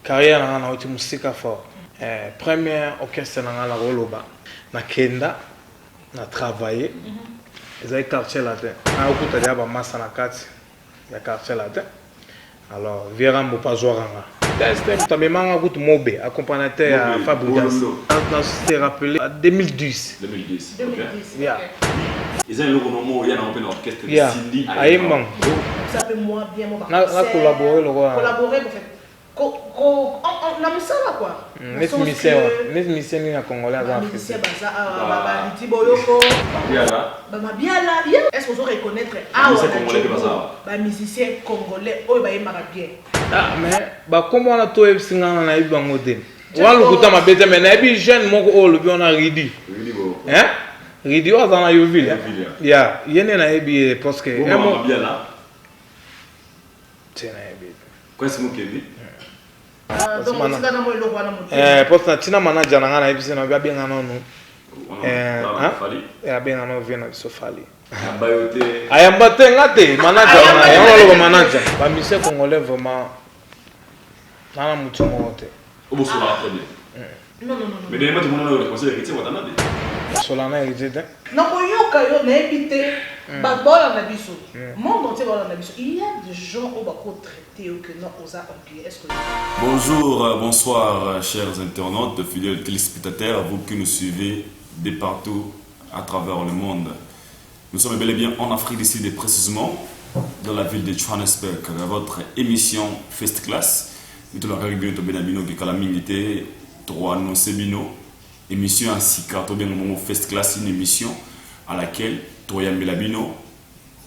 Carrière na oti musika fort. Premier orchestre na la Roloba. Na Kenda, na travailler. Ils quartier latin. Na okuta dia ba massa na kati. Ya quartier latin. Alors, Viera Mopazoranga. C'était também manga gut mobe, accompagnateur à Fabregas. On s'est rappelé en 2010. 2010. Yeah. Ils ont eu le moment où il y a un orchestre de Cindy. Aïman. Ça fait moi bien mon On a collaboré le roi. Collaboré en fait. On a mis ça là quoi. Net musicien ni na congolais à Afrique. Musicien baza ba Tiboyoko. Bien là. Ba bien là. Est-ce qu'on doit reconnaître ba musicien congolais oyo ba yemaka bien. Ah mais ba comment on a to ebsinga na ibango den. Wa lukuta mabete mais na bi jeune moko o lobi on a Ridi. Hein? Ridi wa za na Yoville. Ya, yene na ebi parce que bien là. Tiens na ebi. Quoi c'est mon Kevin? Donc on s'est dans le roi na moto. Parce que tina manager na ngana ebi na bien ngana no. Fali. Bien ngana vena so fali. Abayote. Ayambate ngate manager na yango lo manager. Ba mise congolais vraiment na mutu mote. Obo so la premier. Non. Mais des matchs mon le conseil héritier wa tanade. Solana héritier. Non koyoka yo na ebité ba bola na biso. Monde entier bola na biso. Il y a des gens au bako traité que non aux anglais. Est-ce que Bonjour, bonsoir chers internautes, fidèles téléspectateurs, vous qui nous suivez de partout à travers le monde. Nous sommes bel et bien en Afrique du Sud et précisément dans la ville de Johannesburg avec votre émission First Class. Nous avons regardé le Benabino qui est la minute 3 non Sebino. Émission ainsi car bien moment First Class, une émission à laquelle Toya Belabino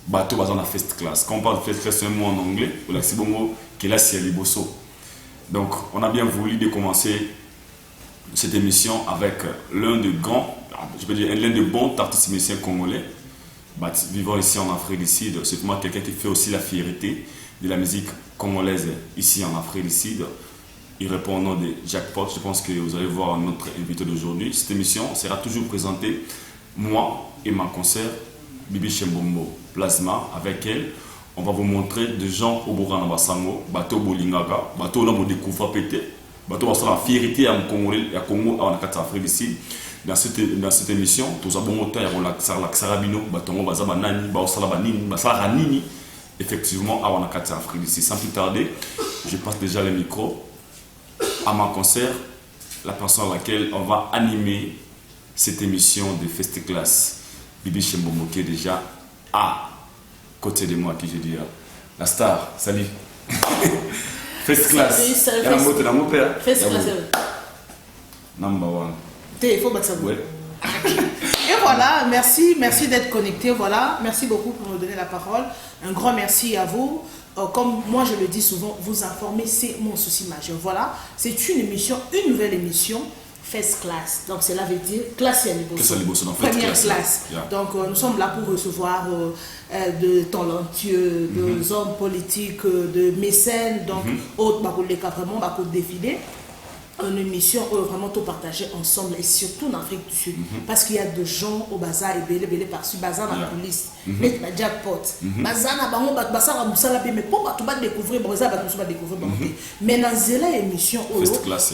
bateau basé en First Class. Quand on parle de First Class, c'est un mot en anglais, ou c'est bon mot qui est là c'est Liboso. Donc on a bien voulu de commencer cette émission avec l'un des grands, je peux dire l'un des bons artistes musiciens congolais vivant ici en Afrique du Sud. C'est pour moi quelqu'un qui fait aussi la fierté de la musique congolaise ici en Afrique du Sud. Il répond au nom de Jackpot. Je pense que vous allez voir notre invité d'aujourd'hui. Cette émission sera toujours présentée, moi et ma concert Bibi Chembombo Plasma. Avec elle, on va vous montrer des gens au Borana Basango, Bateau Bolingaga, Bateau Namo découvre pété, Bateau Basango la fierté à Congolais, à Congo, à Afrique du Sud. Dans cette émission, tous avons monté à Sarabino, Batongo Bazabanani, Baosalabanini, Basaranini, effectivement, à Afrique du Sud. Sans plus tarder, je passe déjà le micro à ma concert, la personne à laquelle on va animer cette émission de First Class, Bibi Chembombo, qui est déjà à côté de moi, qui je dirais la star. Salut. First Class. Salut, First Class. Number one. Il faut battre ça. Ouais. Et voilà, merci d'être connecté. Voilà, merci beaucoup pour me donner la parole. Un grand merci à vous. Comme moi je le dis souvent, vous informer, c'est mon souci majeur. Voilà, c'est une nouvelle émission, First Class. Donc cela veut dire classe à Liboso, première classe. Yeah. Donc nous sommes là pour recevoir de talentueux, de hommes politiques, de mécènes, donc autres, vraiment, pour défiler. Une émission où vraiment tout partager ensemble et surtout en Afrique du Sud parce qu'il y a des gens au bazar et belé par-ci bazar dans la police mais la jackpot bazar na bango bazar la musala mais pour tout ba découvrir bon ça va découvrir mais dans cette émission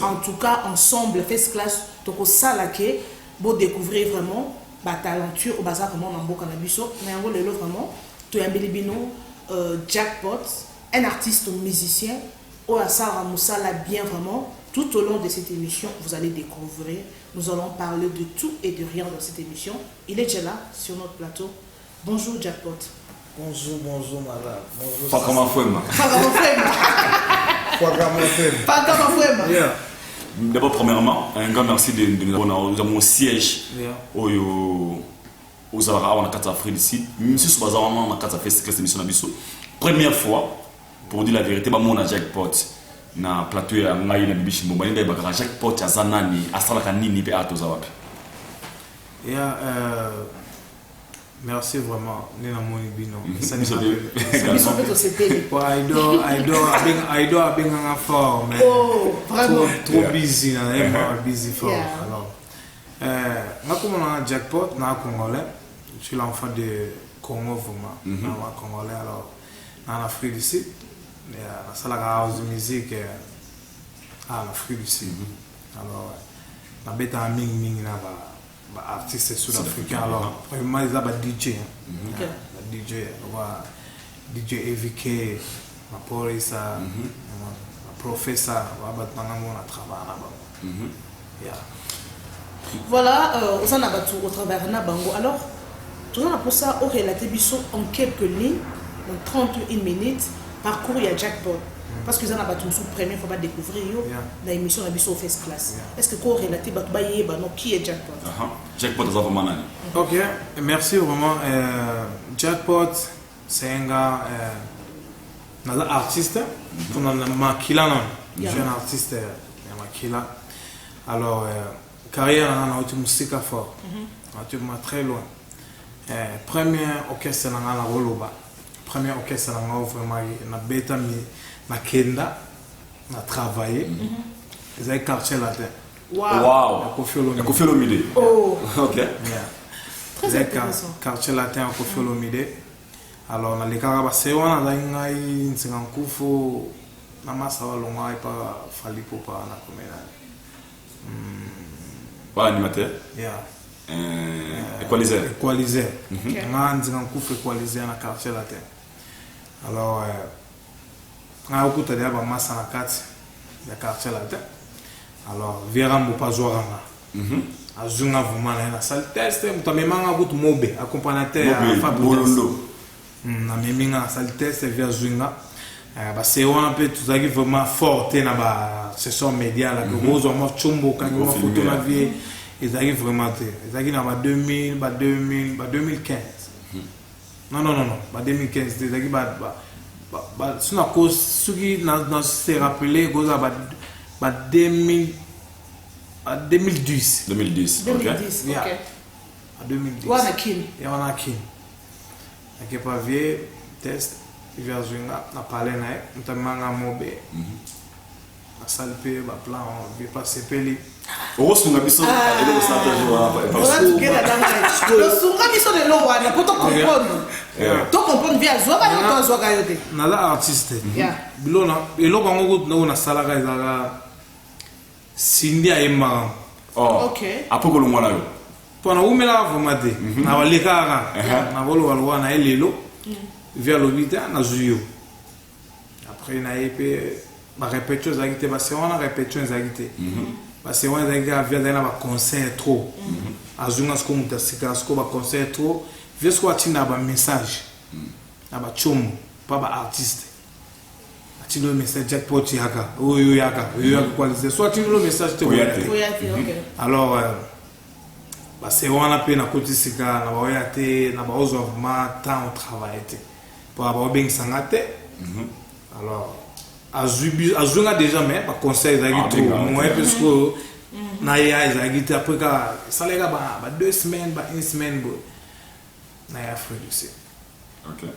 en tout cas ensemble First Class donc ça là que pour découvrir vraiment ba talentueux au bazar vraiment dans boka na biso mais en lelo vraiment to yambeli bino jackpot un artiste musicien au asara musala bien vraiment. Tout au long de cette émission, vous allez découvrir, nous allons parler de tout et de rien dans cette émission. Il est déjà là, sur notre plateau. Bonjour Jackpot. Bonjour madame. Bonjour. Pas comme un fouemme. Pas comme un fouemme. D'abord, premièrement, un grand merci de nous avoir mon siège aux Alara en Afrique du Sud. Monsieur Soubaza, on a fait cette émission. Première fois, pour dire la vérité, mon Jackpot. Na plateau ya ngai na Bibi Chembombo ngai ba Jackpot ya zanani asalaka nini pe atoza wapi. Merci vraiment Nina Moni Bino. Ça nous I do abenganga fort mais vraiment trop busy na busy fort. Alors moi comme on a Jackpot na congolais, je suis l'enfant de Congo vraiment. Congolais alors en Afrique du Sud. La salle house musique en Afrique du Sud. Alors la bête en ming na artiste sud-africain alors vraiment ils ont DJ. DJ DJ EVK, ma police, ma professeur, on travaille là-bas. Voilà, on a battu au travers de Bango. Alors, tout ça pour ça, on relate en quelques lignes, en 31 minutes, parcours il y a Jackpot. Parce que ça n'a pas tout sous premier, il faut pas découvrir dans l'émission de First Class. Est-ce que vous relatez qui est Jackpot? Jackpot est vraiment nani. Ok, merci vraiment. Jackpot, c'est un gars, un artiste, on a Makila, jeune artiste, Makila. Alors, carrière on a eu musique fort, on a eu très loin. Premier orchestre on a la Roloba, premier orchestre on a vraiment na beta na Kenda, on a travaillé. Ils avaient quartier latin. Wow. Kofi Olomide. Oh. Ok. Très intéressant. Quartier latin Kofi Olomide. Alors na lekaka ba sewa na ngai nsingankufu na masa wa longa pa fali popa na komena. Pas animateur. Équaliseur. Équaliseur. Nga nsingankufu équaliseur na quartier latin. Alors nga okuta dia ba masa na kati ya quartier latin. Alors Vierambo pas zoaranga. Azunga vraiment na salle test mutamemanga butu mobe accompagnateur Fabrice. Na meminga salle test via zunga. Ba c'est on peut tout ça qui vraiment fort na ba session média la gros on m'a chumbo quand on photo na vie ils arrivent vraiment ils arrivent na ba 2000 ba 2000 ba 2015. Non ba 2015 ils arrivent ba sur la cause ce qui n'a se rappeler goza ba 2000 à 2010. 2010, ok. À 2010. On a qui? Et on a qui? Il n'y a pas vieux test. Il vient jouer na parler na. On t'a mangé un mobile. La salle paye, ba plan, on vient passer peli. Oh, c'est un abisso. Elle est au stade de jouer. Le sunga biso de l'eau, on a pas tout comprendre. Tout comprendre via Zoga et toi Zoga yote. Na la artiste. Bilona, et l'eau bango na una salaga izala. Cindy Aïma. Oh, ok. Après que l'on a eu. Pendant où me l'a vraiment dit. Na waleka na volo walwa na elelo. Vers l'hôpital na zuyo. Après na épée ba répétition zagité ba c'est on a répétition zagité. Ba c'est on zaga via dans ba concert trop. Azunga sko mutasika sko ba concert trop. Via sko atina ba message. Na ba chomo pas ba artiste. Tu le message Jackpot yaka qualifié soit tu le message te alors bah c'est on a peine à côté sika na boyate na baozo ma temps au travail pour avoir bien sangate alors azunga déjà mais pas conseil d'agito moi parce que na ya izagita après ka ça les gars ba 2 semaines ba 1 semaine na ya Afrique du Sud. OK.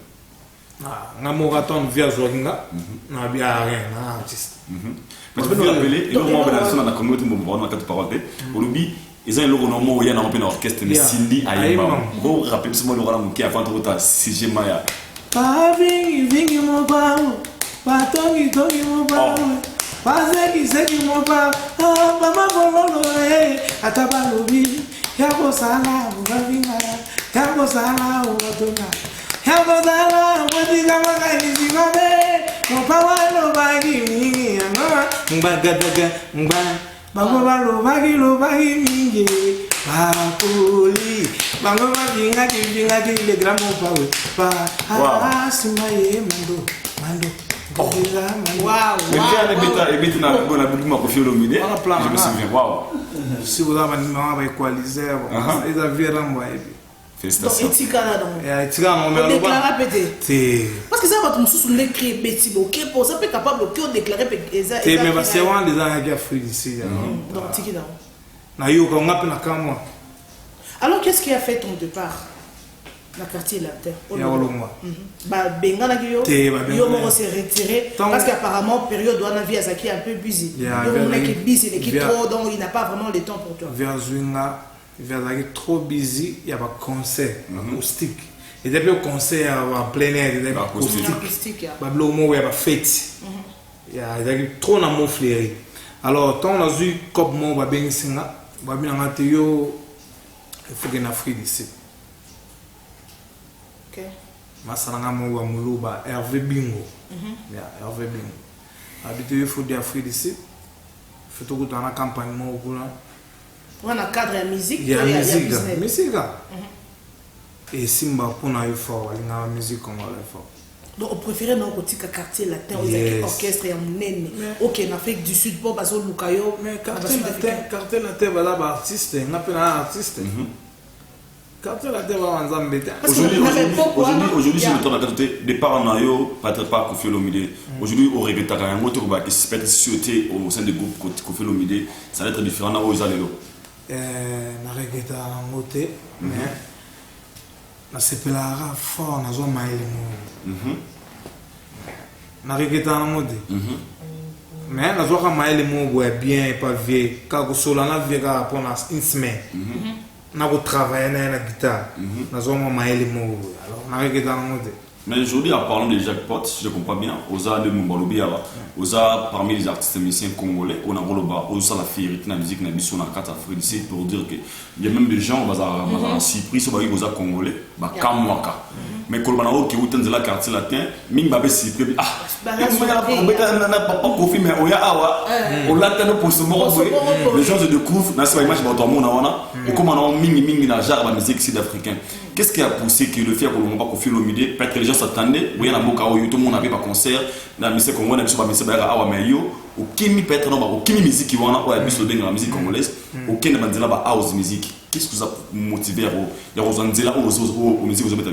Na moraton via zoringa na bia rien na artiste mais tu peux nous rappeler et le moment où on a communauté on a quatre paroles olobi ils ont le nom ya na open orchestre mais Cindy Aïma go rappeler ce mot le qui avant trop ta CG Maya pa vingi mo pa pa tongi mo pa pa zeki mo pa mama bololo atabalobi ya ko sala ngavinga ya ko sala otonga hello dala wadi kama kaisi ngabe mopawa lo bagi mingi mbagadaga mba bagoba lo bagi mingi bakuli bango bagi le gramo pawe pa simaye mando wow et bita na bona buguma Kofi Olomide je me souviens wow si vous avez un équalisé ils avaient ramboé. Félicitations. Donc, etika donc. Etika non mais on déclare peut-être. Parce que ça va tout sous les créer petit OK pour ça peut capable que déclarer peut-être. Mais bah c'est vraiment des gens qui a fait ici. Donc tiki non. Na yo ko ngap na kamwa. Alors qu'est-ce qui a fait ton départ dans le quartier latin? Ya olongwa. Bah benga na yo. Yo mo s'est retiré parce qu'apparemment période où on a vie Azaki un peu busy. Donc mec est busy, l'équipe trop donc il n'a pas vraiment le temps pour toi. Vers Zwinga il va être trop busy, il y a pas concert acoustique. et puis au concert en plein air des acoustique bablo mo ya fête ya trop na mo fléri alors tant on a vu comme mo ba ben singa ba binanga te yo il faut que en Afrique d'ici OK masana mo wa muluba Hervé Bingo ya Hervé Bingo habité il faut d'Afrique d'ici faut tout dans la campagne mo kula on a cadre de musique il y a musique et Simba pour na yo fort la musique congolaise fort donc on préférait non côté quartier latin aux orchestres et monene OK en Afrique du Sud pour baso lukayo mais quartier latin voilà ba artiste on appelle un artiste quartier latin va nzambe aujourd'hui si le temps d'adapter départ en ayo peut-être pas Koffi Olomide aujourd'hui au regrettar un autre ba qui se peut sauter au sein du groupe Koffi Olomide ça va être différent na aux alelo na regrettar un autre mais na sepelara fort na zo maile mo na regrettar un autre mais na zo ka maile mo bien pas vieux ka ko sola na vega pour na une semaine na ko travailler na la guitare na zo maile mo alors na regrettar un autre. Mais aujourd'hui, en parlant de jackpot, si je comprends bien, Oza de Moumbalobiara, Oza parmi les artistes musiciens congolais, on a Roloba, Oza la fierté de la musique, na biso na carte Afrique d'ici pour dire que il y a même des gens qui surpris sur les Oza congolais, bah kamwaka. Mais quand on a au qui ou dans la quartier latin, ming babé surpris ah, on met un papa Koffi mais oya awa, on l'attend pour ce moment. Les gens se découvrent, na c'est pas image de ton monde wana, et comment on ming na jar la musique sud-africaine. Qu'est-ce qui a poussé que le fait qu'on ne pas Koffi Olomide, peut-être que les gens s'attendaient, oui, il y a beaucoup de tout le monde avait pas concert, dans la musique congolaise, dans la musique congolaise, au Kimi peut-être au Kimi musique qui va en avoir plus de la musique congolaise, au Kimi bandila ba house music. Qu'est-ce que ça motivé à aux là aux musiques aux métal.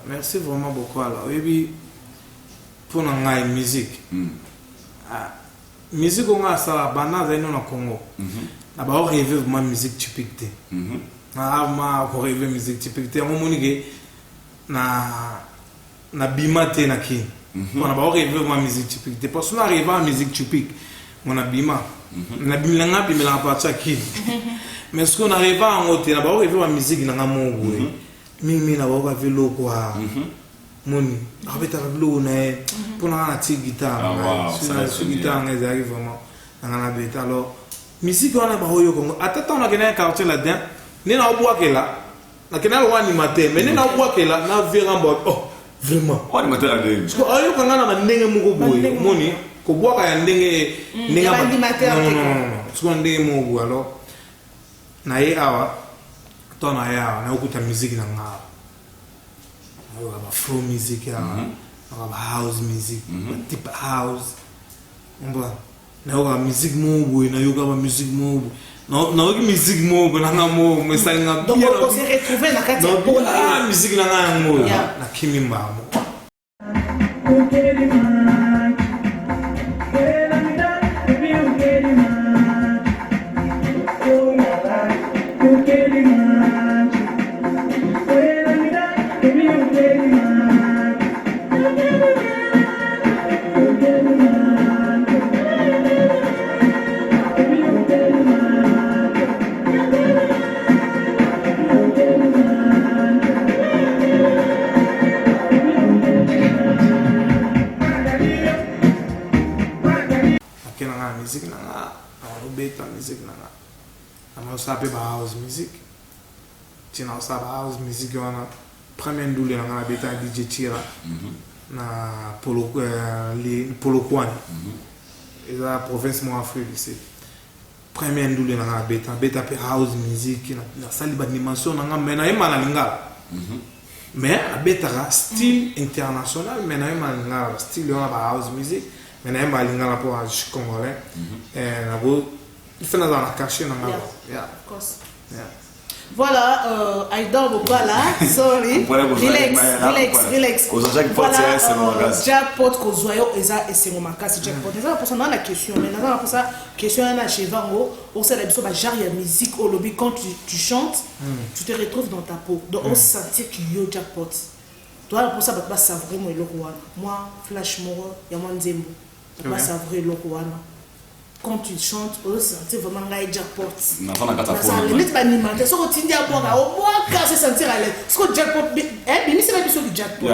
Merci vraiment beaucoup alors. Oui, pour la musique. Musique on a ça, banane在那Congo. Na ba rêver ma musique typique. Na ma rêver musique typique. On monige na bimate na ki. On a ba rêver ma musique typique. Parce qu'on arrive à musique typique. On a bima. Na bimlanga bimlanga partia ki. Mais ce qu'on arrive à en haute, na ba rêver ma musique na ngamongo. Mimi na ba velo quoi. Moni, abeta blo na pour na ti guitare. Sur guitare on arrive vraiment na beta alors musique on a ba hoyo Congo. Attends on a gagné un quartier là-dedans. Ni na bois que là. Na kena lo animateur, mais ni na bois que là na veramba. Oh, vraiment. Quoi animateur là? Parce que ayo kanga na ndenge moko boye. Moni, ko bois ka ndenge ndenge animateur. Non. Parce que ndenge moko alors na ye awa to na ya na okuta musique na nga. Ayo ba flow music ya. Ba house music, type house. Umba. Na yoga musique mobo, na yoga ba musique mobo. Na yoga musique mobo na nga mobo, mais ça nga bien. Donc on s'est retrouvé na kati ya pona. Ah, musique na nga mobo. Na kimi mbamo. musique nanga on beta musique nanga ama sape ba house music tina sape house music wana premier ndule nanga beta DJ Tira na polo kwani eza province mo Afrique ici premier ndule nanga beta pe house music na sali ba dimension nanga mena ema na lingala mais beta style international mena ema na lingala style wana ba house music mais je suis là pour je congolais il fait dans la cachée yeah, of course. Yeah. Voilà, I don't voilà, sorry. Relax. Voilà, jackpot kozoyo eza esengo makasi jackpot. Eza pour ça dans la question, mais dans pour ça question na chevango, on sait la biso ba genre ya musique au lobby quand tu chantes, tu te retrouves dans ta peau. Donc on sentit qu'il y a jackpot. Toi pour ça ba savourer moi le roi. Moi flash moro ya moi nzembo. Pas savourer le roi. Quand tu chantes, on sentit vraiment un jackpot. Ça limite pas alimentaire. Ce que tu dis à boire, au moins quand se sentir à l'aise. Ce que jackpot, mais c'est pas du jackpot.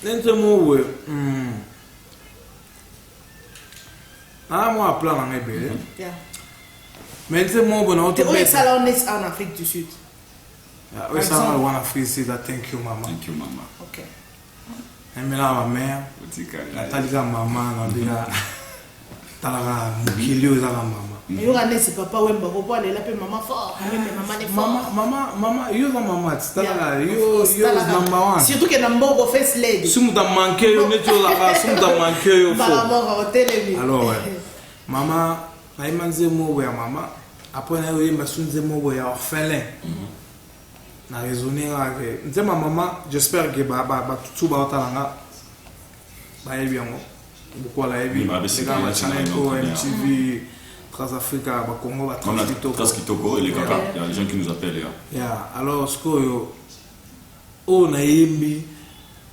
Lentement ouais. Ah moi à plan enébé. Mais c'est mon bon autre. Et ça là on est en Afrique du Sud. Oui ça va en Afrique c'est that thank you mama. Thank you mama. OK. Mais là ma mère, talika maman na bila talaka mukilio za maman. Et yo rané c'est papa wemba ko pour aller l'appeler maman fort. Maman est fort. Maman yo za maman talaka yo number one. Surtout que number one first lady. Si muta manquer yo neto la si muta manquer yo fort. Maman au télé. Alors ouais. Maman na imanze mo ya maman après na yo yemba sunze mo ya orphelin. Na raisonner que nzema maman j'espère que ba tout ba otalanga ba bien beaucoup la yebi les gars la channel ko MTV Transafrica ba Congo ba Transkitoko et les kaka il y a des gens qui nous appellent ya alors ce que on a yembi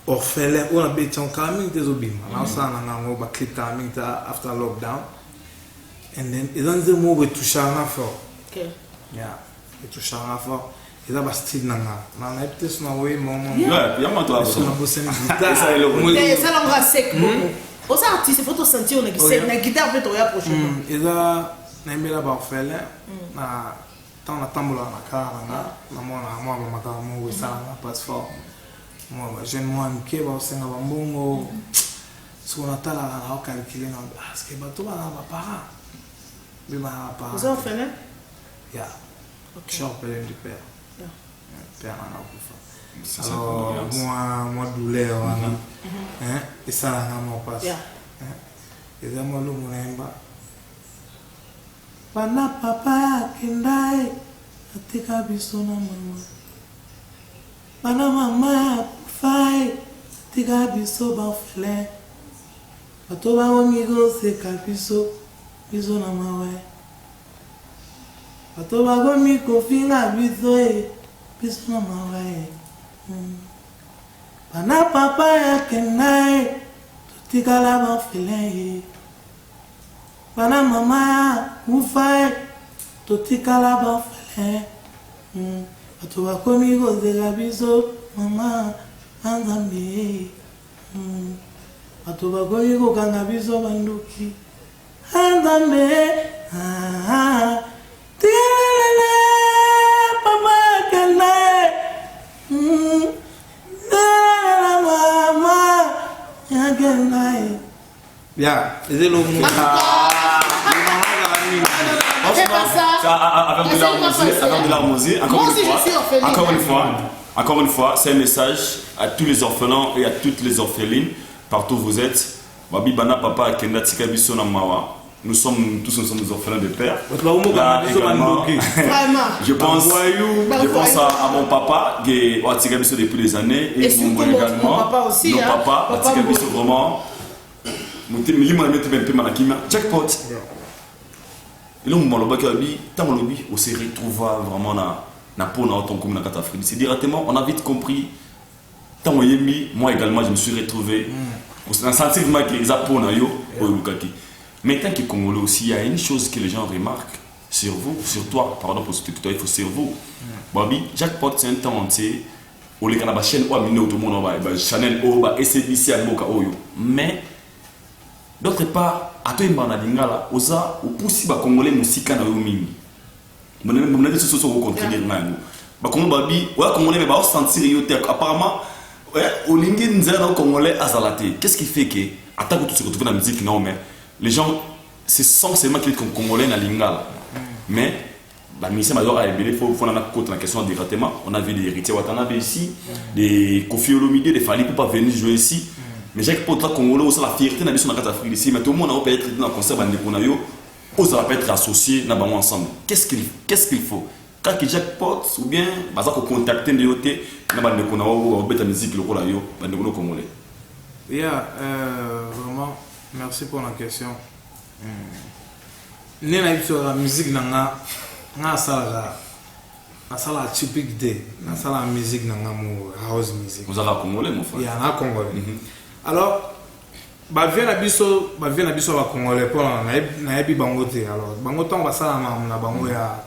orphelin on a beton coming des obima na ça na ngo ba clip coming after lockdown and then ils ont des mots retouchant fort OK ya retouchant fort eza ba style nanga na peut-être na oui mon ouais y'a moi toi ça ça l'onga sec beaucoup aux artistes faut sentir on est na guitare peut toi prochainement eza na emela ba orphelin na tant na tambola na kara na moi ba mata mo ça na passe fort moi ba jeune moi ke ba senga ba mbongo ce qu'on attend là na calculer na parce que ba to ba na ba para bi ma pa aux orphelins ya je orphelin du père père na kufa alors moi douleur wana et ça na mo passe et ça moi lo munemba bana papa kindai atika biso na mama bana mama fai atika biso ba orphelin bato ba omigo se kapiso biso na mawe bato ba gomi kofinga biso biso na mawe bana papa ya kenai tutikala ba orphelin bana mama ya mufai tutikala ba orphelin bato bakomi kozela biso mama anzambe bato bakomi kokanga biso banduki anzambe tielele papa kenai mama ya kenai ya c'est le mot encore une fois, c'est un message à tous les orphelins et à toutes les orphelines, partout où vous êtes. Babibana papa Kenda Tika Biso na Mawa. Nous sommes tous des orphelins de père. Là, également, je pense à mon papa qui est Tika Biso depuis des années et surtout également mon papa aussi. Mon papa Tika Biso vraiment. Jackpot. Et là, on se retrouve vraiment dans ton commun dans Afrique. C'est directement, on a vite compris. Moi également, je me suis retrouvé. On a senti que les Japonais mais tant que Congolais aussi, il y a une chose que les gens remarquent sur vous, sur toi, pardon pour ce que tu as fait sur vous. Babi, Jackpot, c'est un temps entier. On les a chaîne ou amine tout le monde, Chanel ou SBC à Moka Oyo. Mais d'autre part, à toi, Banadingala, osa ou possible à Congolais musique na yomingi. Mon ami, c'est ce que vous continuez de faire. Babi, ouais, Congolais, mais bah, on sentir apparemment. Au Lingi Nzera Congolais Azalate. Qu'est-ce qui fait que, à ta que tu te retrouves dans la musique, non, mais les gens, c'est sans seulement qu'ils sont Congolais dans Lingala. Mais, la ministère major a ébélé, il faut qu'on ait la question directement. On a vu des héritiers Watanabe ici, des Kofi Olomide, des Fali pour pas venir jouer ici. Mais j'ai que pour toi, Congolais, aussi la fierté dans l'Afrique ici, mais tout le monde peut être dans le concert, on peut être associé dans ensemble. Qu'est-ce qu'il faut? Quand il Jackpot ou bien baza ko contacter ndioté na bande ko na wo beta musique lokola yo bande ko congolais. Vraiment merci pour la question. Nena sur la musique na sala typique de na sala musique na mo house music. Vous avez congolais mon frère. Na congolais. Alors ba vient la biso ba congolais pour na yebi bango te. Alors bango ton ba sala na bango ya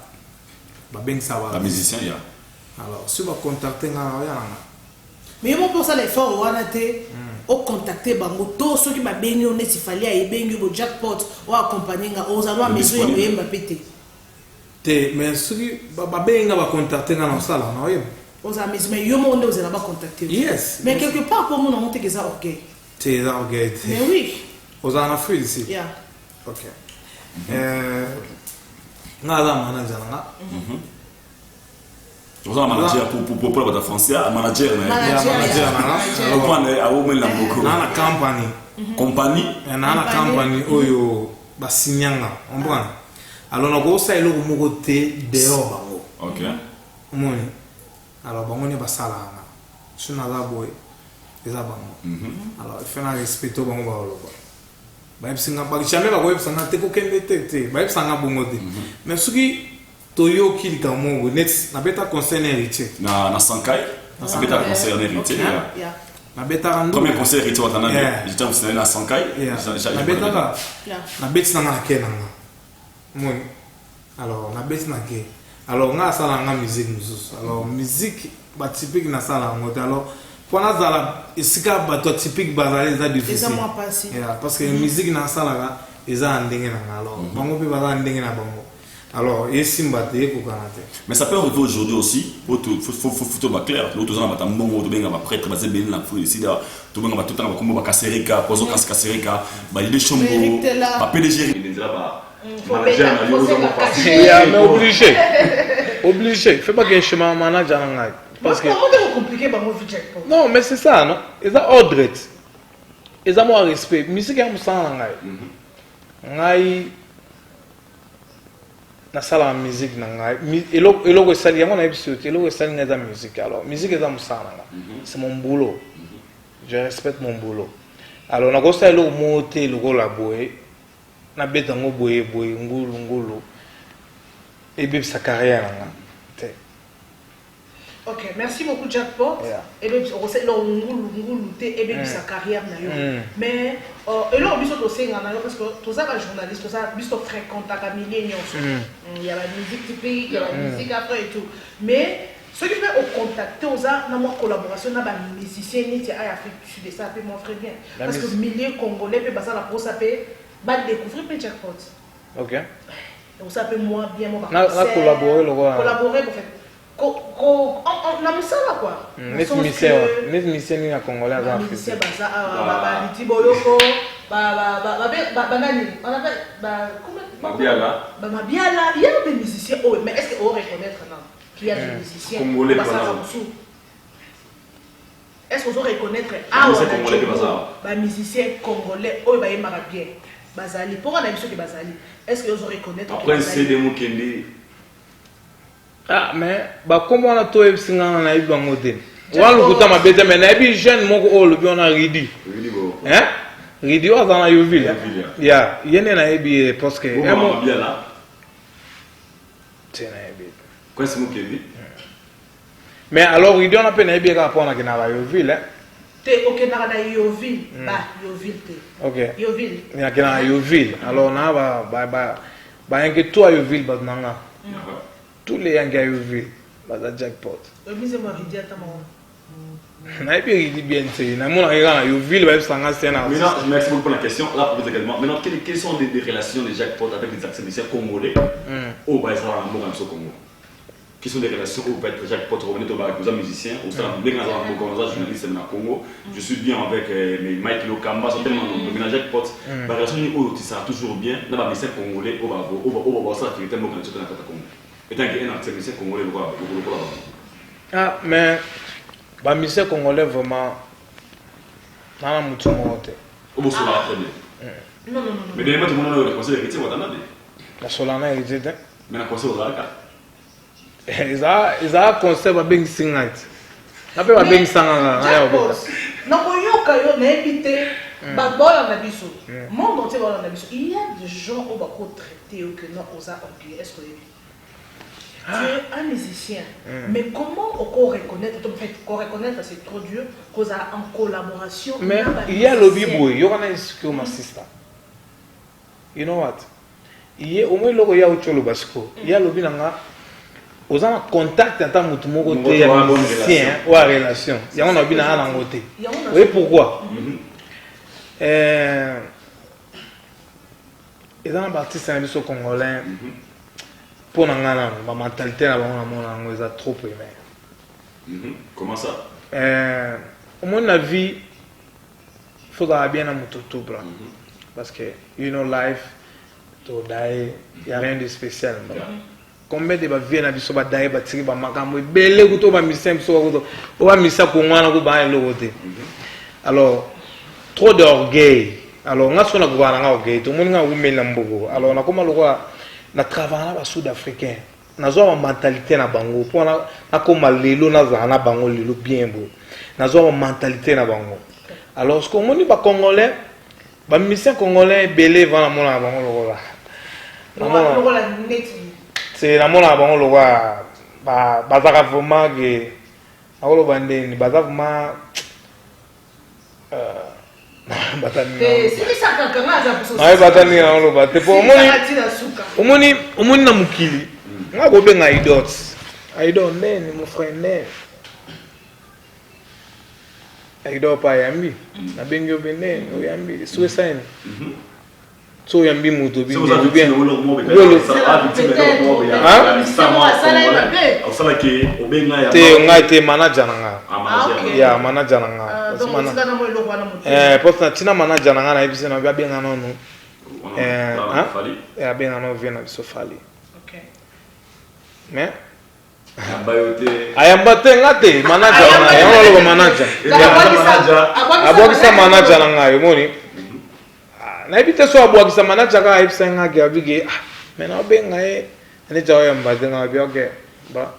la musicien, il y a. Alors, si vous contactez, mais moi pour ça l'effort, on a été au contacter bango tous ceux qui m'a béni on est s'il fallait aller béni au Jackpot ou accompagner aux allois maison et m'a pété. Mais ceux qui m'a béni va contacter dans la salle, non aux amis mais yo monde vous allez pas contacter. Yes. Mais quelque part pour moi on monte que ça ok. C'est ça ok. Mais oui. Aux en Afrique ici. Yeah. Ok. Nada manager nga. Vous avez un manager pour le français, un manager na company. Compagnie. Na company oyo basinyanga. On prend. Alors na go ça ilo moko te dehors bango. OK. Moni. Alors bango ne basala nga. Suna za boy. Eza bango. Alors il faut na respecter bango ba oloba. Bah singa ba jamais ba web sanga te ko kende te ba sanga bongo te mais suki toyo kili ka mongo net na beta concert héritier na Sankai na beta concert héritier na beta rando premier concert héritier watana j'étais en scène na Sankai na beta na beta na kenanga mon alors na beta na ke alors nga sala nga musique mususu alors musique ba typique na sala ngote alors pour la zala isika bato typique bazali za difficile parce que musique na sala eza ndenge na alors bango pe baza ndenge na bango alors yesimba te ko kanate mais ça peut arriver aujourd'hui aussi faut tout clair l'autre zana bata mbongo to benga ba prêtre bazé béni na fou ici là to benga ba tout ba kombo ba kaserika pozo kaserika ba ide chombo ba PDG ndira ba manager na yo mais obligé fais pas que chemin manager na parce que compliqué non mais c'est ça non et ça ordre et ça moi respect musique am sans ngai na sala musique na ngai elo sali yango na episode elo sali na musique alors musique est am sans c'est mon boulot je respecte mon boulot alors na ko sala elo moté lo la boy na beta ngo boy ngulu et bien sa carrière na Ok, merci beaucoup Jackpot. Et bien, on sait et bien sa carrière mais et là on dit aussi parce que tous ça les journalistes tous ça juste fréquente à milliers il y a la musique typique, il y a la musique après et tout. Mais ceux qui peuvent contacter aux a dans collaboration dans les musiciens ni à Afrique du Sud ça peut montrer bien parce que milliers congolais peut passer la pro ça peut découvrir le Jackpot. OK. Donc ça peut moi bien moi collaborer en fait. On a mis ça là quoi. Net misé ni na congolais en Afrique. Misé baza ba litiboyoko ba nani on appelle comment Mabiala. Ba Mabiala, il y a des musiciens mais est-ce qu'on reconnaître non qu'il y a des musiciens congolais est-ce qu'on reconnaître ba musiciens congolais ba yemara bien bazali pour on a mis que bazali est-ce que vous reconnaître après c'est des mots qui ah mais bah comment on a tout singa na ibi bangote wala kuta mabete mais na ibi jeune moko o lobi on a ridi ridi wa zana yovile ya yene na ibi parce que te na yebi. Quoi c'est moi qui ai Mais alors il donne un peu na yebi ka pona ke na ba Yoville hein. Te OK na Yoville, ba Yoville te. OK. Yoville. Ya ke na Yoville. Alors na ba enke toi Yoville ba nanga. Tous les gens qui ont vu le jackpot. Merci beaucoup pour la question. Là, pour vous également. Maintenant, quelles sont les relations des jackpots avec les actionnaires congolais au Congo? Quelles sont les relations où les jackpots revenus aux musiciens, aux journalistes au Congo? Je suis bien avec Mike Lokamba, c'est tellement de jackpot. La relation où ça sera toujours bien dans les musiciens congolais au Congo. Et un acteur congolais, ah, mais les musiciens congolais vraiment. Non, non, non. Mais les gens qui ont le conseil héritier, la Solana héritier. Mais la conseil aux Alaka. Ils ont un conseil de bien singat. La paix va bien sangana. Non, il y a des gens qui vont traiter que non, aux anglais. Est-ce que tu es un musicien, mais comment on reconnaître, en fait, reconnaître c'est trop dur, qu'on a en collaboration. Mais il y a le bibou, il y a un inscrit ma sister. You know what? Il y a au moins le il y a autre chose parce que il y a le binanga, aux gens contact en tant que côté musicien ou à relation. Il y a un binanga en côté. Oui pourquoi? Ils ont un artiste un peu congolais. Pour la mentalité, ils ont trop aimé. Comment ça? Au moins, la vie, il faut bien à tout. Parce que, you know, life, to die, il n'y a rien de spécial. Combien de gens viennent à die, tirer, belé, ou to misem, ou misa pour moi, ou alors, trop d'orgueil. Alors, on a son orgueil, tout le monde a ouvert l'ambogo. Alors, on a comment le voir? Na travailler na sud-africain nazo mentalité na bango pona na koma lelo na za na bango lelo bien beau nazo mentalité na bango alors ce qu'on moni ba congolais ba musicien congolais belé va na mona bango lokola c'est na mona bango lokola ba za vraiment que akolo bandeni ba za vraiment omoni na mokili nga kobenga idots idol nene mon frère nene idol pa yambi nabengi yo benene oyambi suicide so yambi muto bi bien te nga te manager nga ya manager nga poste tina manager nga na ebise na bien nga nono bien nga no vient so fali mais ayamba te nga te manager nga yango lo manager abokisa manager nga yo moni na ebite so abokisa manager nga ebise nga ke abige mais na benga ne jawo yamba te nga bi okay ba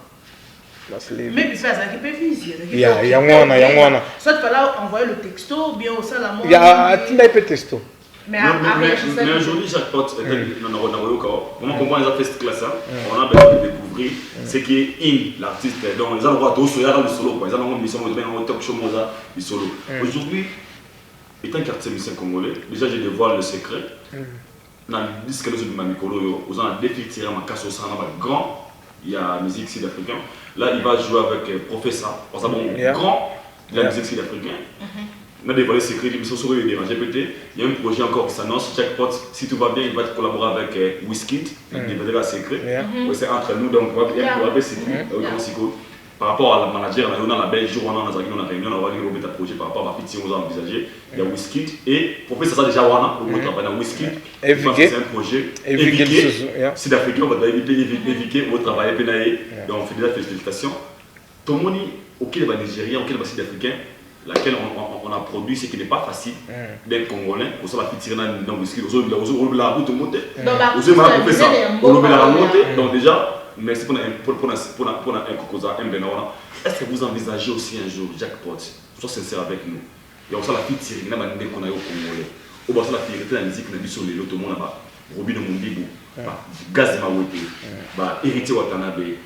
mais puis ça qui peut viser. Il y a un soit tu vas envoyer le texto bien au salamon. Il y a un peu texto. Mais aujourd'hui, chaque pote, on comprend les artistes classe, on a besoin de découvrir ce qui est in l'artiste. Donc, les endroits où il y a le solo, ils ont une mission, ils ont un talk show, du solo. Aujourd'hui, étant qu'artiste musicien congolais, déjà j'ai dévoilé le secret. Dans le disque de Mamikolo, ils ont un défi tiré à ma casse au sein grand. Il y a la musique sud-africaine. Là, il va jouer avec Professeur, grand de la musique sud-africaine. On a dévoilé le secret, l'émission sur le dérangé PT. Il y a un projet encore qui s'annonce, Jackpot. Si tout va bien, il va collaborer avec Wizkid. Il dévoilé le secret. C'est entre nous, donc on va bien par rapport à la manager, on a la belle jour, on a une réunion, on va dire un projet par rapport à ma fille, on a envisagé. Il y a Wizkid et Professeur, ça déjà, on va travailler dans Wizkid. C'est un projet éviqué. Sud-africain, on va éviquer, on va travailler donc on fait déjà félicitations. Tout le monde, auquel va Nigérien, auquel va Sud-africain, laquelle on a produit ce qui n'est pas facile d'être congolais, on s'en va tirer dans Wizkid, on la route monter. On la monter, donc déjà. Merci pour un cocosa. Est-ce que vous envisagez aussi un jour, Jackpot, sois sincère avec nous, et on sait la fille tirée, qu'on a eu au Congolais, on va la fierté de la musique, on a vu sur les lots, tout le monde là-bas, Robin de Mondibou, gaz mawete héritier watanabe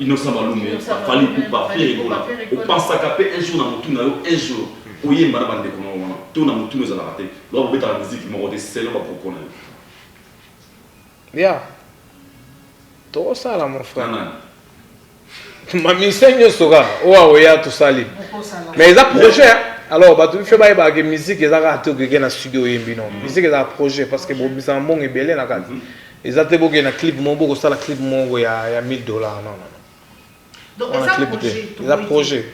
innocent balumé fali coupa pérégola on pense à caper un jour dans mon tour un jour oye mbana bande comment tout dans mon tour nous allons rater là on la musique mo de c'est là pour connaître yeah tout ça là mon frère ma mission soka oya tout ça mais ils a projet alors bah tu fais ba musique ils a raté que na studio yembi non musique ils a projet parce que bon bisa bon et belé na kati ils a te boké na clip mon boko ça la clip mon ya $1000 non donc ils a projet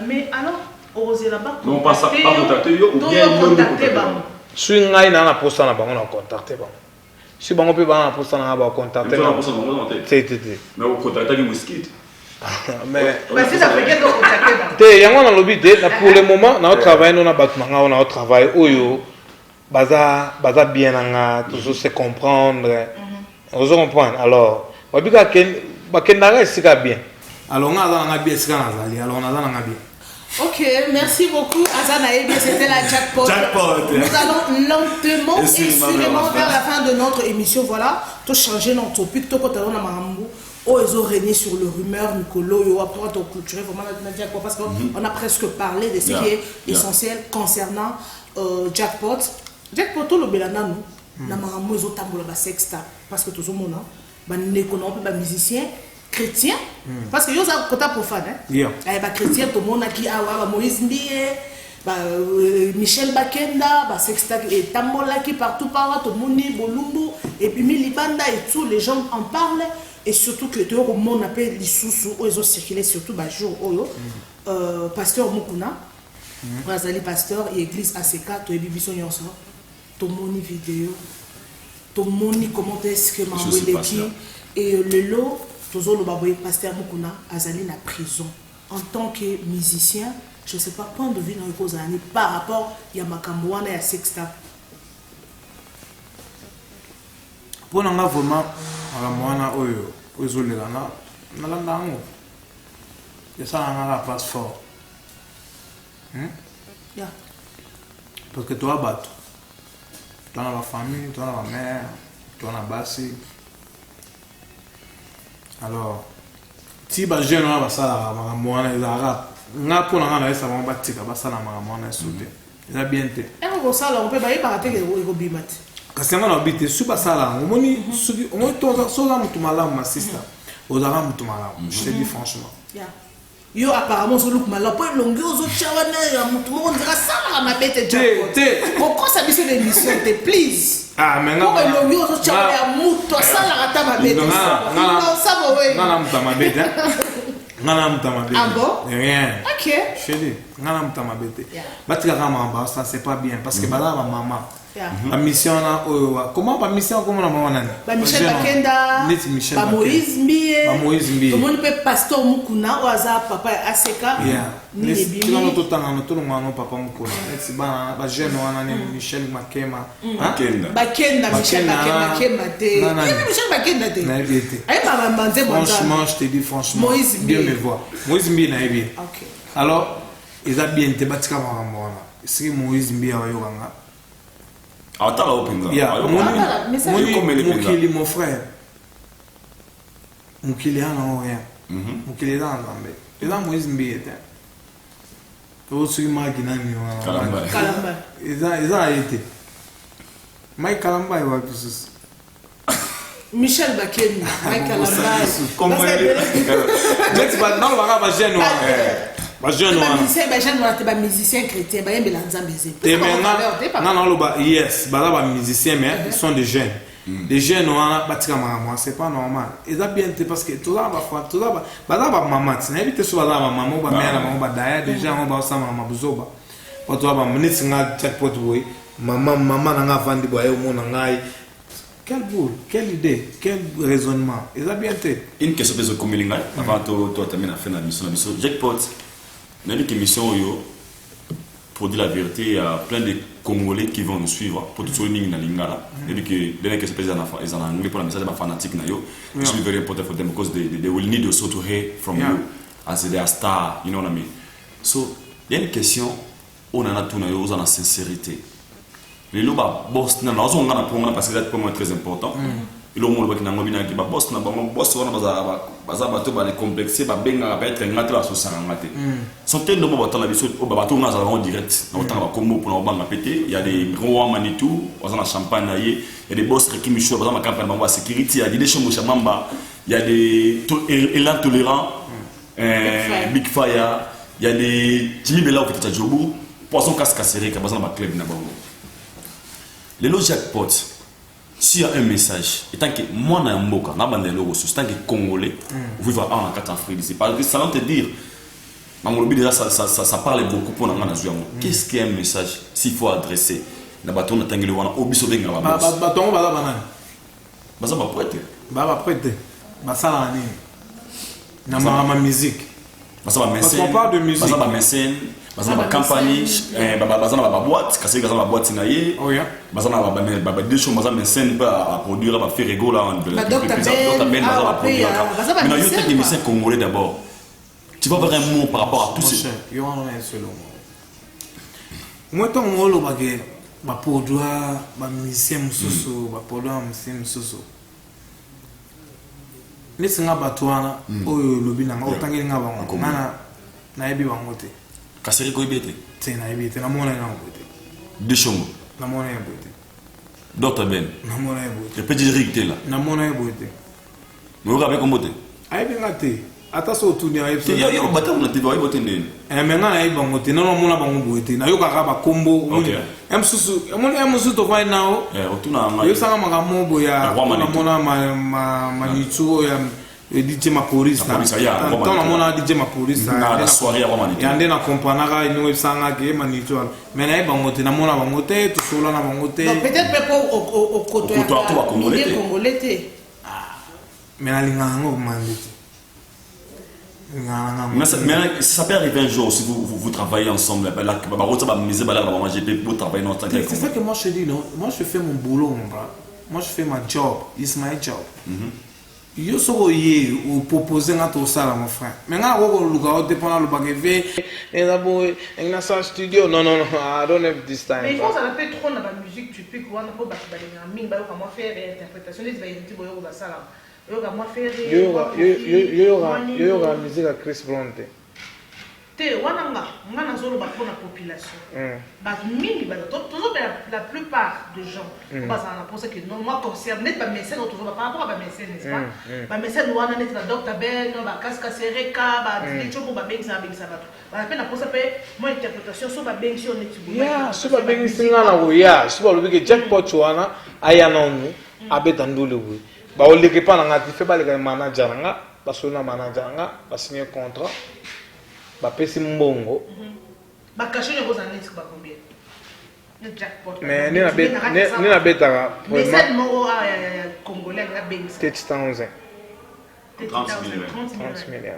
mais alors oser là-bas non pas ça pas contacter yo ou bien contacter ba suis ngai na posta na bango na contacter ba si bango pe ba na posta na ba contacter na posta bango na tete mais au contacter qui mosquite mais c'est ça fait que contacter ba te yango na lobby te pour le moment na travail no na battu nga on a travail oyo baza bien nga toujours se comprendre on se comprend alors babika ken bakendara sika bien alors nga na bien sika na zali alors na nga bien. Ok, merci beaucoup Azana Ebi, c'était la jackpot. Nous allons lentement et sûrement vers la fin de notre émission. Voilà, tout changer notre topic, tout quand on a marambo, ils ont régné sur le rumeur Nicolo, yo après tout clôturer vraiment la jackpot parce qu'on a presque parlé de ce qui est essentiel concernant jackpot. Jackpot tout le belanda nous, na marambo ils ont tambola ba sexta parce que tout le monde ba nékono ba musicien chrétien parce que yo za côté profane ba chrétien tout le monde qui a Moïse Mbie Michel Bakenda sexta et tambola qui partout par là tout le monde bolumbu et puis Milibanda et tout les gens en parlent et surtout que tout le monde appelle les sous ils ont circulé surtout jour oyo pasteur Mukuna Razali pasteur et église ACK to ebibiso nyonso to moni vidéo to moni comment est-ce que m'envoyer et le lot toujours le baboye pasteur Mukuna Azali na prison en tant que musicien je sais pas point de vue dans les causes par rapport ya makambo wana ya sexta pour nga vraiment ala mwana oyo ozolela na landa ngo ya ça na la place fort parce que toi bateau toi na la famille toi na la mère toi na basi alors si ba jeune na ba sala makambo wana ezara nga pour nga na esa ba batika ba sala makambo wana soute eza bien te ko sala on peut ba yeba te ko bimati kasi nga na obite su ba sala omoni suki omoni to so la mutu malamu ma sister ozara mutu malamu je te dis franchement yo apparemment sur look malamu po longi ozo chawana ya mutu mo ndira sala ma bete japo te pourquoi ça mission d'émission te please mais nga ko longi ozo chawana ya mutu sala rata ma bete ça va ouais nga mutu ma bete nga mutu ma bete ah bon rien ok je dis nga mutu ma bete batika kama ça c'est pas bien parce que bala ma maman la mission là comment pas mission comment la maman nani Michel Bakenda ba Moïse Mbie tout le monde peut pasteur Mukuna oza papa ACK ni ebi ni tout temps na tout le monde papa Mukuna c'est ba jeune wana ni Michel Makema Bakenda Michel Makema te Michel Bakenda te na ebi ay ba manze franchement je te dis franchement Moïse bien me voir Moïse Mbie na ebi OK alors ils a bien te batika makambo wana c'est Moïse Mbie ayo kanga attends là open Mukili mon frère Mukili ana rien Mukili dans Zambé et là Moïse Mbie était aussi magina ni Kalamba ils a été Mike Kalamba wa plus Michel Bakenda Mike Kalamba comment mais pas non va jeune ba jeune musicien chrétien ba yembela nzambe zé yes ba musicien mais ils sont des jeunes des jeunes wana batika maman c'est pas normal ils a bien parce que tout là ba maman na éviter so ba maman ba mère maman ba daya déjà on ba sama maman buzoba pour toi ba minute nga jackpot boy maman na nga vandi boy mo na ngai quelle boule, quelle idée, quel raisonnement. Ils ont bien été. Une question de Komelinga, avant de terminer la fin de la mission. Jackpot, dans une émission, pour dire la vérité, il y a plein de Congolais qui vont nous suivre. Pour tout ce qui est dans l'Ingala. Et puis, les gens qui sont en anglais pour la message, les fanatiques, je suis very important for them because they will need also to hear from you as they are star, you know what I mean. So, il y a une question, on en a tout, on a la sincérité. Les lois boss, parce que c'est pour moi très important. le monde qui n'a pas bien qui va boss na bango boss wana baza bato ba les complexer ba benga ba être ngate ba so sangate centaine de mots bato na biso o ba bato na za en direct na otanga ba combo pour na banga pété il y a des rois Manitou on a champagne na il y a des boss qui michou ba ma campagne bango sécurité il y a des choses mamba il y a des l'intolérant Big Fire il y a des Jimmy Bella qui est Jobu poisson casque serré qui ba na ba club na bango les lots jackpot. S'il y a un message, et tant que moi, je suis tant que Congolais, vous vivez en Afrique, c'est parce que ça veut te dire, déjà, ça parle beaucoup pour nous. Qu'est-ce qu'il y a un message s'il faut adresser? Na baton na tangeli wana obiso benga ba boss. Baton ba banane. Baza ba prêter. Ba prêter. Ba sala ni. Na ma musique. Baza ba mécène. Parce qu'on parle de musique. Baza ba mécène. Baza ba campagne, baza na ba boîte, kasi baza na ba boîte na ye. Oh yeah. Baza na ba deux choses baza mécène pas à produire ba faire rigolo là en Docteur Ben baza ba produire. Mais non, yo technicien congolais d'abord. Tu vas avoir un mot par rapport à tout ça. Yo on est seul. Moi ton mot lo bagé ba produire ba musicien mususu, ba produire musicien mususu. Nesinga batwana oyo lobi na otangeli nga bango. Na yebi bango te. Kaseri ko ibete. C'est na ibete na mona na ibete. De chongo. Na mona ibete. Docteur Ben. Na mona ibete. Je peux dire que là. Na mona ibete. Mais vous avez comment te? Ayebi ngate. Ata so tuni ayebi. Yo bata on te voit ibete ndeni. Mais nga na yebi bango te. Na mona bango boete. Na yo kaka ba kombo. OK. Musu to vai nao. Otuna nga. Yo sanga makambo boya. Na mona manitu ya DJ Maporis na mona DJ Maporis na soirée à Manitou ya ndena comprendre ka ni sanga ke Manitou mais na bango te na mona bango te to sola na bango te peut-être pas au côté congolais te mais na linga ngo mandi mais ça peut arriver un jour si vous travaillez ensemble là ba rota ba miser ba là ba manger pour travailler dans ta. C'est ça que moi je te dis non, moi je fais mon boulot mon bras, moi je fais ma job, it's my job. Yo soko ye ou proposer nga to sala mon frère mais nga ko luka o dépend le bagave et d'abord en sa studio non I don't have this time mais il faut ça fait trop dans la musique tu peux quoi pour battre balinga ming ba comment faire interprétation des variétés boyo ba sala yo comment faire yo musique à Chris Brown te wana nga na zolo ba pour la population ba mingi ba toujours la plupart des gens parce qu'on a pensé que non moi concerne net ba mécène toujours par rapport à ba mécène n'est-ce pas ba mécène wana net ba docteur Ben ba casque sereka ba dicho pour ba benza ba peine pour ça pe moi interprétation sur ba benzi on est yeah sur ba benzi nga na wo ya sur ba lobike jackpot wana ayana onu abeta ndole wo ba oleke pa na ngati fe ba le manager nga ba sona manager nga ba signer contrat ba pesi mbongo ba caché les roses en net ba combien le jackpot mais ni na beta mais c'est moro congolais la benzi 30,000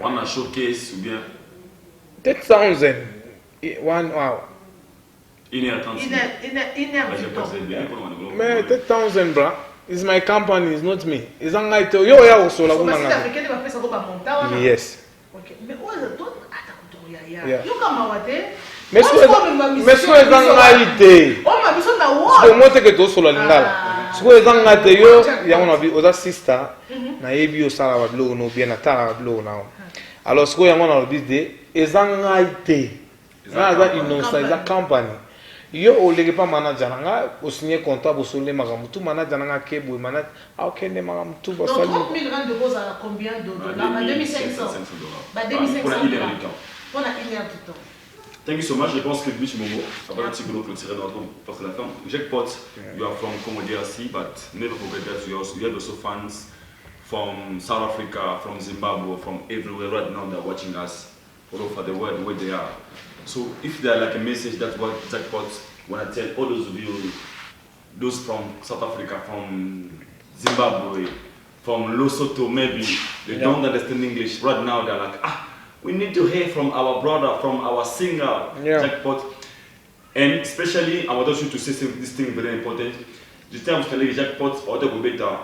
on a showcase ou bien 30,000 one hour une heure mais 30,000 bra is my company is not me is anga ito yo ya osola kuna nga yes OK mais quoi yo kama wate mais so ezanga ite o ma biso na wa so mote ke to solo lingala so ezanga te yo ya ona bi oza sister na yebi osala ba blow no bien atala blow na alors so ya ngona bi de ezanga ite na za innocent za company yo olege pa manager nga o signer contrat bo solé makambo tout manager nga kebo manager akende makambo tout ba sali 30 000 rand de rose à combien de dollars ba 2500 ba 2500 pour la une heure du temps. Thank you so much. Je pense que Biche Momo, après un petit peu clôturer notre parce que la femme, Jackpot, you are from Congo DRC, but never forget that you have also fans from South Africa, from Zimbabwe, from everywhere right now. They're watching us all over the world where they are. So if they're like a message, that's what Jackpot want to tell all those of you, those from South Africa, from Zimbabwe, from Lesotho, maybe they don't understand English right now. They're like we need to hear from our brother, from our singer, Jackpot. And especially, I want you to say this thing very important. The time que Jackpot, or the better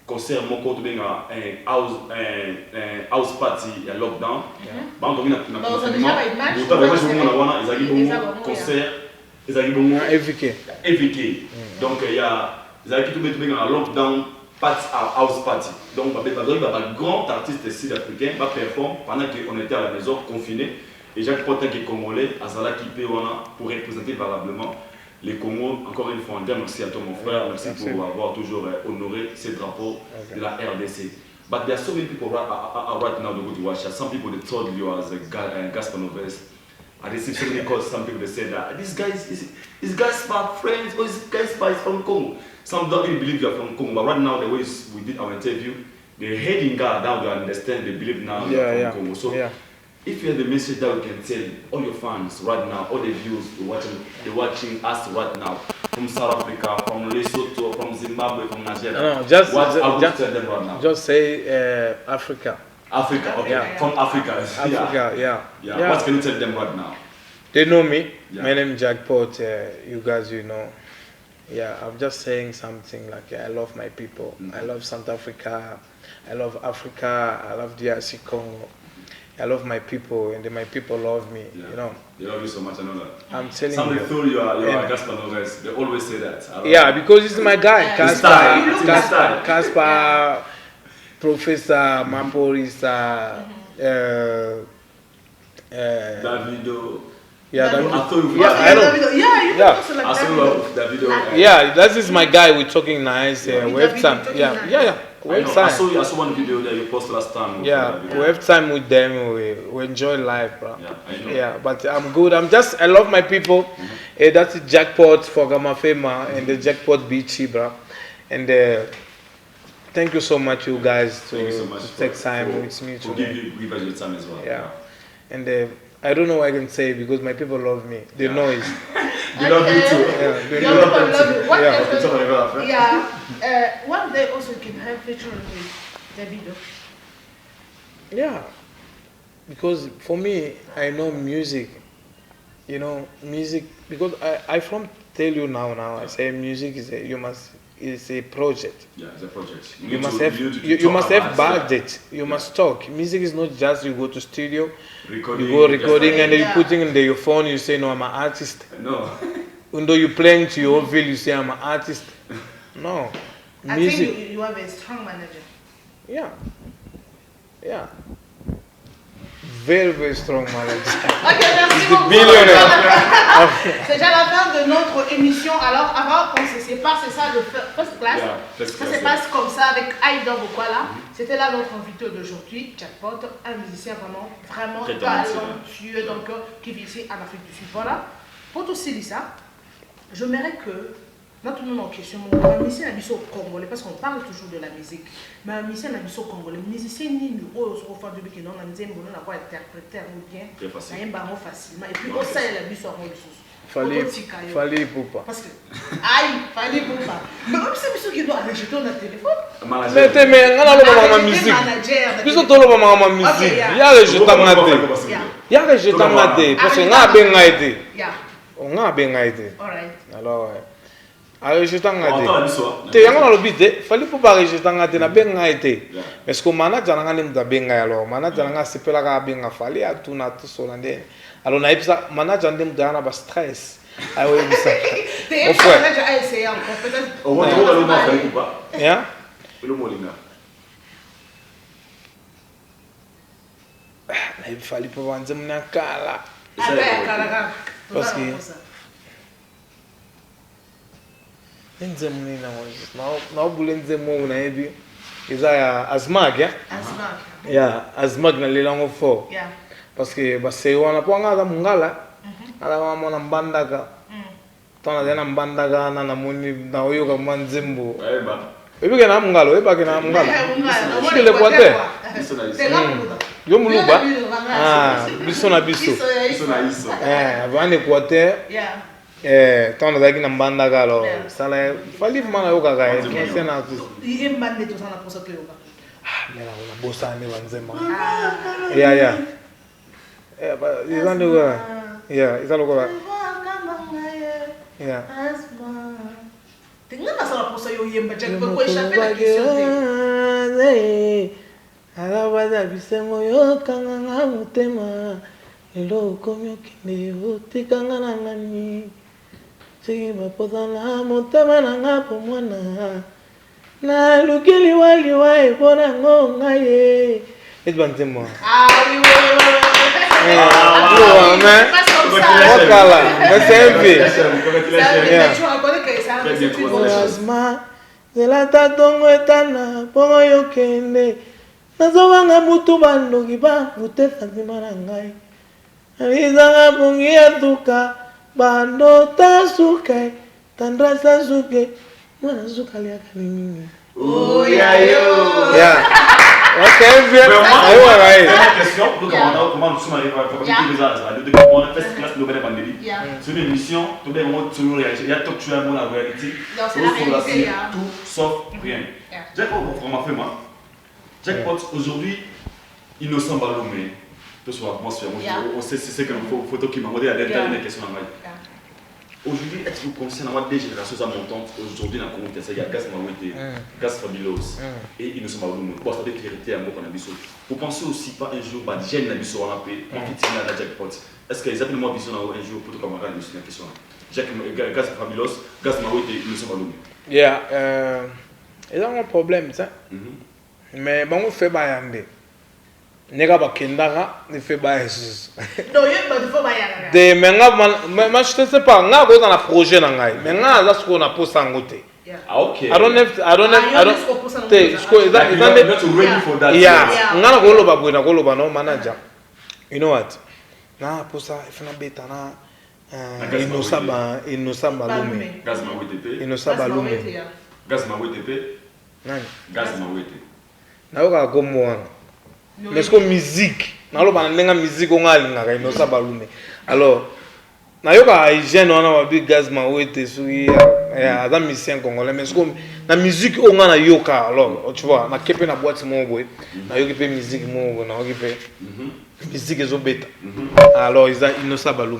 concert, moko to being a house party, a lockdown. Bang on concert, EVK. Donc il y a qui to being a lockdown house party. Donc, un grand artiste sud-africain va performer pendant qu'on était à la maison confiné. Et Jacques Potin qui est congolais, Azala qui peut pour représenter valablement les Congos. Encore une fois, un grand merci à toi mon frère, merci pour avoir toujours honoré ces drapeaux de la RDC. But there are so many people right now to watch. Some people they told you as a Gaspar Noves. I received so many calls. Some people they said that this guy is Gaspar friends or this Gaspar is from Congo. Some don't even believe you are from Congo. But right now, the way we did our interview, they're heading God now to understand. They believe now you are from Congo. So if you have the message that we can tell all your fans right now, all the viewers they're watching us right now from South Africa, from Lesotho, from Zimbabwe, from Nigeria. No, just tell them right now? Just say Africa. Africa, okay. Yeah. From Africa. Africa, yeah. What can you tell them right now? They know me. Yeah. My name is Jackpot. You guys, you know. Yeah, I'm just saying something like I love my people. I love South Africa. I love Africa. I love DRC Congo. I love my people, and my people love me. You know. They love you so much. I know that. I'm telling you. Somebody thought you are Gaspar Noves. They always say that. Yeah, because it's my guy, Caspar, Professor Maporisa, Davido. Yeah, Davido. I thought you. I know. Yeah. I saw Davido. Yeah, that is my guy. We're talking nice. We have time. Yeah. I saw one video that you posted last time. We have time with them. We enjoy life, bro. Yeah, I know. Yeah, but I'm good. I love my people. That's the Jackpot for Gamafema and the Jackpot Beachy, bro. And thank you so much, you guys, to take time with me today. Give us your time as well. Yeah, and I don't know what I can say because my people love me. They know it. They love you too. Yeah, they love you. One day also you can have featuring with Davido. Yeah, because for me, I know music. You know, music because I from tell you now. I say music is it's a project. Yeah, it's a project. You must have budget. You must talk. Music is not just you go to studio, you go recording and then you putting in your phone. You say no, I'm an artist. No. Though you playing to your field, you say I'm an artist. No. Music. I think you have a strong manager. Yeah. Very, very strong manager. Ok, merci beaucoup. C'est déjà la fin de notre émission. Alors, avant qu'on se sépare, c'est ça le first class. Ça se passe comme ça avec Aïda Bokwala. C'était là notre invité d'aujourd'hui, Jackpot, un musicien vraiment talentueux, donc qui vit ici en Afrique du Sud. Voilà. Pour tout ça, je mérite que notre nom en question, un musicien au congolais, parce qu'on parle toujours de la musique, mais un musicien au congolais, musicien ni nous, au fond de qui non, on dit on a pas interpréter ou bien, ça y est facilement, et puis on sait la musique en ressources. Fallait pas. Parce que, fallait pas. Mais comme c'est monsieur qui doit rejeter dans le téléphone. Mais on a le ma musique. Biso tolo ba ma musique. Ya rejeter ngate. Ya rejeter ngate parce que nga benga été. On a benga été. Alors rejeter ngate. Te yanga na lobite, fallait pas rejeter ngate na benga été. Parce que manager nga nda benga alors, manager nga sepela ka benga fallait a tout na tout solande. Alors na ipsa manager ndem dana ba stress. Ayo ipsa. Te manager a essayé encore peut-être. On va le voir fallait pas. Yeah. Le molinga. Il fallait pas vendre mon kala. Parce que nzemuni na obulenze mo na ebi izaya azmag ya azmag na lelango fo parce que base wana ponga za mungala ala mama na mbandaka tona dena mbandaka na muni na oyo ka manzembo ebike na mungalo ebake na mungala shile kwate yo muluba biso na biso vane kwate tona daki na mbandaka lo sala fali mana yo kaka c'est na il mbande to sana posa to yo mela una bossa ne banzema ya izando kwa izalo kwa tenga na sala posa yo yemba jack ko échapper la question alabaza bisengo yo kanga mutema elo komyo kinde utikanga na nani sigi mapoza na mutema na ngapo mwana na lukili wali wa ebona ngonga ye. Et ben moi. Ah oui, oui, Wakala, mais c'est un peu. Zelata tongo etana, pongo yokende. Nazovanga mutu bandoki ba, mute fanzima na ngai. Alizanga pungi atuka, bando tasuke, tandra sasuke, mwana suka liaka nini. Oh, yo. Yeah. Ok, bien. Une question, comment nous sommes arrivés c'est une émission, tout le monde il y a tout la réalité. Tout sauf rien. Jackpot, vraiment fait moi. Jackpot, aujourd'hui, Innocent Balomé, tout sur l'atmosphère. On sait c'est que photo qui m'a demandé des questions en maille. Aujourd'hui, êtes-vous conscient d'avoir des générations montantes aujourd'hui dans la communauté? Il y a Gaz Mawete, Gaz Fabulos et Innocent Balomé. Pour ça, des clarités à moi qu'on a vu. Vous pensez aussi pas un jour, bah, Jeanne n'a vu sur la paix, on fait la Jackpot. Est-ce que les appels moi vision un jour pour tout camarade nous la question? Gaz Fabulos, Gaz Mawete et Innocent Balomé. Yeah, il y a un problème ça. Mais bon, on fait bayande. Nega ba kendara, il fait bayesus. Non, il faut bayande. De mais je sais pas, nga go dans la projet na ngai. Mais nga za ce qu'on a posé en côté. Ah OK. I don't know. Te, sko is that ready for that. Yeah. Nga na go lo ba buena go lo ba no manager. You know what? Na posa ifuna beta na Innocent Balomé. Gaz Mawete. Innocent Balomé. Gaz Mawete. Nani? Gaz Mawete. Na yo ka go mo wana. Mais ce que musique, na lo ba ndenga musique on a linga ka Innocent Balomé. Alors na yo ka hygiène on a ba Gaz Mawete sui ya za musicien congolais mais ce que na musique on a na yo ka alors tu vois na kepe na boîte mo boy na yo kepe musique mo na yo kepe musique ezo beta. Alors ils a Innocent Balomé.